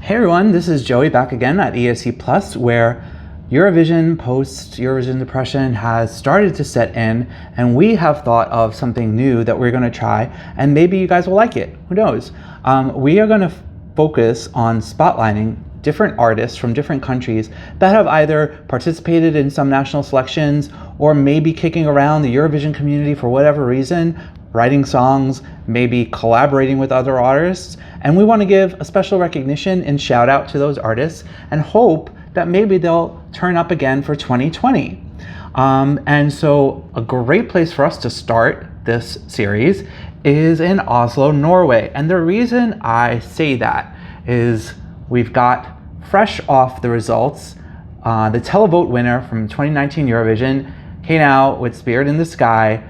Hey everyone, this is Joey back again at ESCplus, where Eurovision, post-Eurovision depression has started to set in, and we have thought of something new that we're going to try, and maybe you guys will like it. Who knows? We are going to focus on spotlighting different artists from different countries that have either participated in some national selections or maybe kicking around the Eurovision community for whatever reason, writing songs, maybe collaborating with other artists. And we want to give a special recognition and shout out to those artists and hope that maybe they'll turn up again for 2020. And so a great place for us to start this series is in Oslo, Norway. And the reason I say that is we've got fresh off the results, the televote winner from 2019 Eurovision came out with Spirit in the Sky.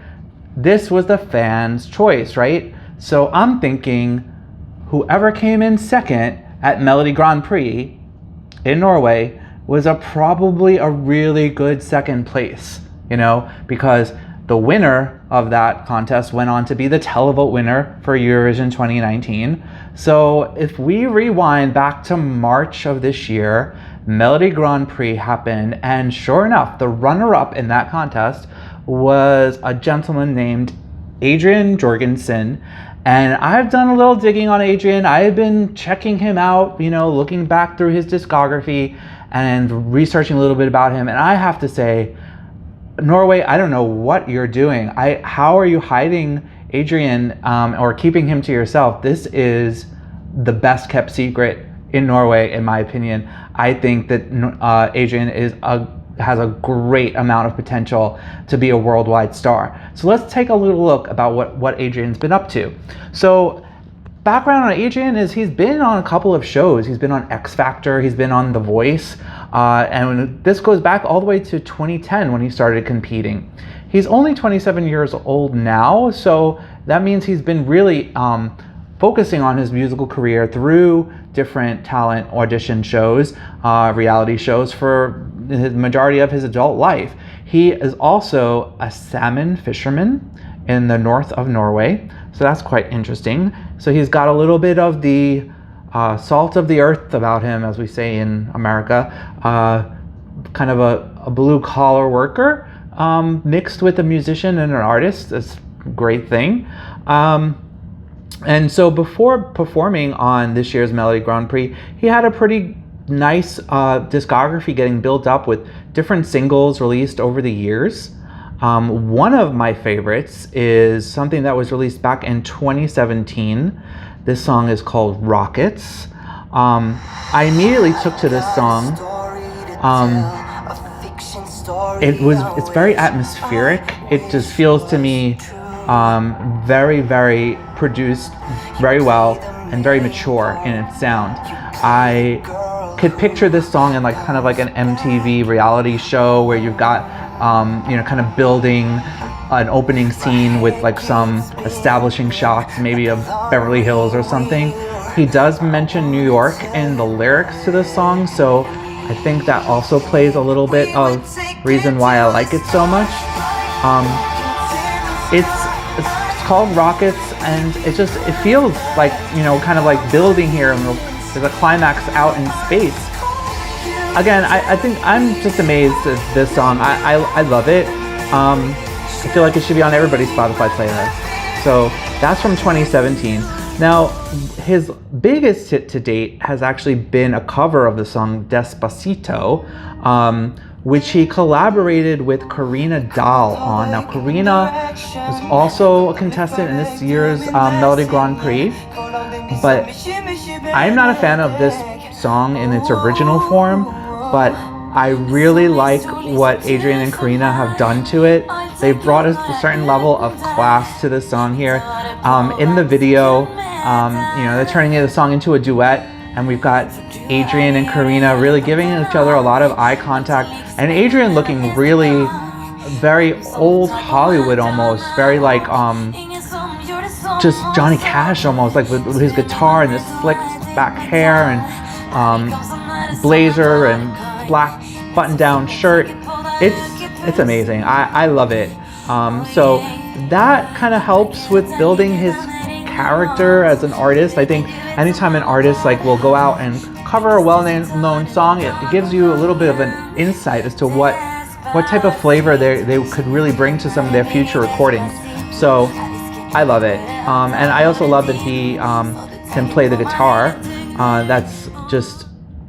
This was the fans' choice, right? So I'm thinking whoever came in second at Melodi Grand Prix in Norway was probably a really good second place, you know, because the winner of that contest went on to be the televote winner for Eurovision 2019. So if we rewind back to March of this year, Melodi Grand Prix happened, and sure enough, the runner-up in that contest was a gentleman named Adrian Jørgensen. And I've done a little digging on Adrian. I've been checking him out, you know, looking back through his discography and researching a little bit about him. And I have to say, Norway, I don't know what you're doing. How are you hiding Adrian or keeping him to yourself? This is the best kept secret in Norway, in my opinion. I think that Adrian has a great amount of potential to be a worldwide star. So let's take a little look about what Adrian's been up to. So background on Adrian is he's been on a couple of shows. He's been on X Factor, he's been on The Voice, and this goes back all the way to 2010 when he started competing. He's only 27 years old now, so that means he's been really focusing on his musical career through different talent audition shows, reality shows for the majority of his adult life. He is also a salmon fisherman in the north of Norway, so that's quite interesting. So he's got a little bit of the salt of the earth about him, as we say in America, kind of a blue-collar worker mixed with a musician and an artist. That's a great thing. And so before performing on this year's Melodi Grand Prix, he had a pretty nice discography getting built up with different singles released over the years. One of my favorites is something that was released back in 2017. This song is called Rockets. I immediately took to this song. It's very atmospheric. It just feels to me very, very produced very well and very mature in its sound. I could picture this song in kind of like an MTV reality show where you've got kind of building an opening scene with some establishing shots, maybe of Beverly Hills or something. He does mention New York in the lyrics to this song, so I think that also plays a little bit of reason why I like it so much. It's called Rockets, and it feels like, kind of like building here, and there's a climax out in space. Again, I think I'm just amazed at this song. I love it. I feel like it should be on everybody's Spotify playlist. So that's from 2017. Now, his biggest hit to date has actually been a cover of the song Despacito, which he collaborated with Karina Dahl on. Now, Karina was also a contestant in this year's Melodi Grand Prix, but I'm not a fan of this song in its original form, but I really like what Adrian and Karina have done to it. They brought a certain level of class to this song here. In the video, they're turning the song into a duet, and we've got Adrian and Karina really giving each other a lot of eye contact, and Adrian looking really very old Hollywood almost, very just Johnny Cash almost, with his guitar and this slicked back hair and blazer and black button-down shirt. It's amazing. I love it. So that kind of helps with building his character as an artist. I think anytime an artist will go out and cover a well-known song, it gives you a little bit of an insight as to what type of flavor they could really bring to some of their future recordings. So I love it. And I also love that he can play the guitar. That's just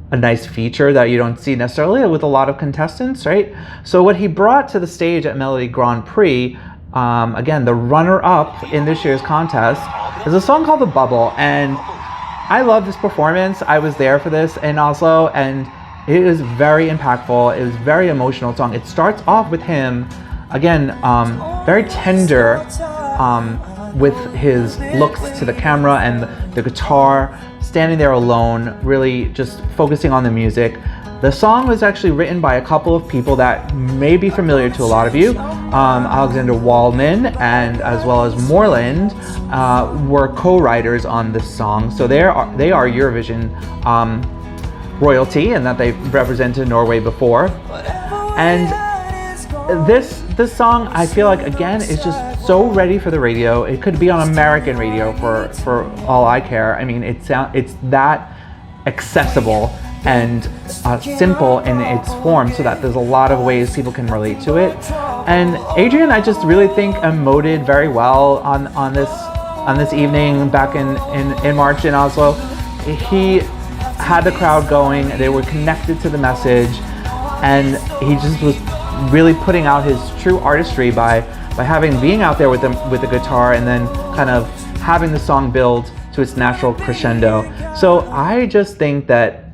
a nice feature that you don't see necessarily with a lot of contestants, right? So what he brought to the stage at Melodi Grand Prix, again, the runner-up in this year's contest, is a song called The Bubble. And I love this performance. I was there for this in Oslo, and it is very impactful. It was a very emotional song. It starts off with him, again, very tender with his looks to the camera and the guitar, standing there alone, really just focusing on the music. The song was actually written by a couple of people that may be familiar to a lot of you. Alexander Waldman and as well as Moreland were co-writers on this song. So they are Eurovision royalty, and that they've represented Norway before. And this song, I feel like, again, is just so ready for the radio. It could be on American radio for all I care. I mean, it's that accessible and simple in its form, so that there's a lot of ways people can relate to it. And Adrian, I just really think emoted very well on this evening back in March in Oslo. He had the crowd going. They were connected to the message, and he just was really putting out his true artistry by being out there with the guitar, and then kind of having the song build to its natural crescendo. So I just think that,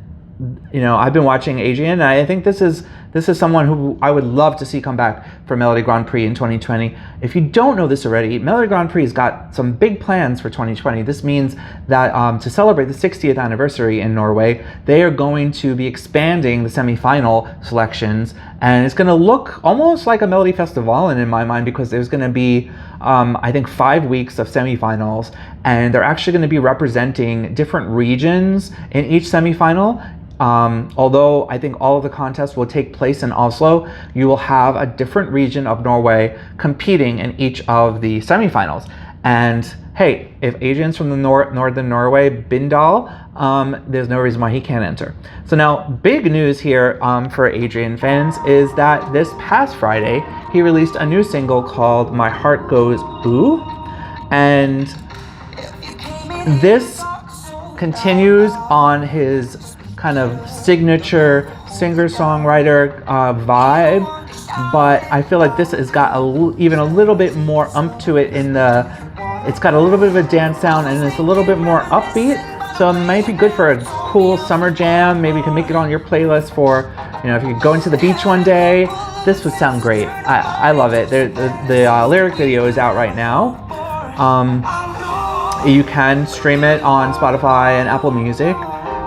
you know, I've been watching Adrian, and I think this is someone who I would love to see come back for Melodi Grand Prix in 2020. If you don't know this already, Melodi Grand Prix has got some big plans for 2020. This means that to celebrate the 60th anniversary in Norway, they are going to be expanding the semi-final selections, and it's going to look almost like a Melody Festival in my mind, because there's going to be I think 5 weeks of semi-finals, and they're actually going to be representing different regions in each semi-final. Although I think all of the contests will take place in Oslo, you will have a different region of Norway competing in each of the semifinals. And hey, if Adrian's from the northern Norway, Bindal, there's no reason why he can't enter. So now, big news here for Adrian fans is that this past Friday, he released a new single called My Heart Goes Boo. And this continues on his kind of signature singer-songwriter vibe, but I feel like this has got even a little bit more oomph to it. It's got a little bit of a dance sound, and it's a little bit more upbeat, so it might be good for a cool summer jam. Maybe you can make it on your playlist for, you know, if you go into the beach one day. This would sound great. I love it. The lyric video is out right now. You can stream it on Spotify and Apple Music.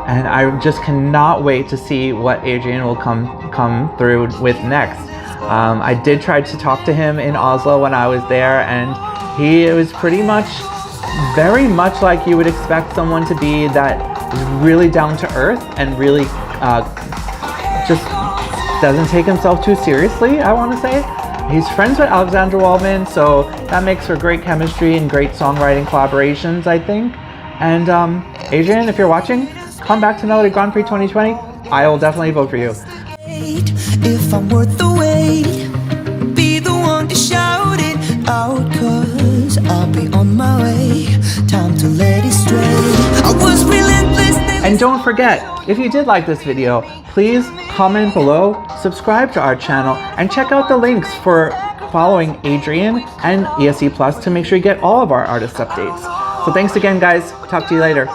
And I just cannot wait to see what Adrian will come through with next. I did try to talk to him in Oslo when I was there, and he was pretty much, very much like you would expect someone to be, that is really down to earth and really just doesn't take himself too seriously, I want to say. He's friends with Alexander Waldman, so that makes for great chemistry and great songwriting collaborations, I think. And Adrian, if you're watching, come back to Melodi Grand Prix 2020. I will definitely vote for you. If I'm worth the wait, be the one to shout it out, 'cause I'll be on my way. Time to let it stray. I was relentless. And don't forget, if you did like this video, please comment below, subscribe to our channel, and check out the links for following Adrian and ESCplus to make sure you get all of our artist updates. So thanks again, guys. Talk to you later.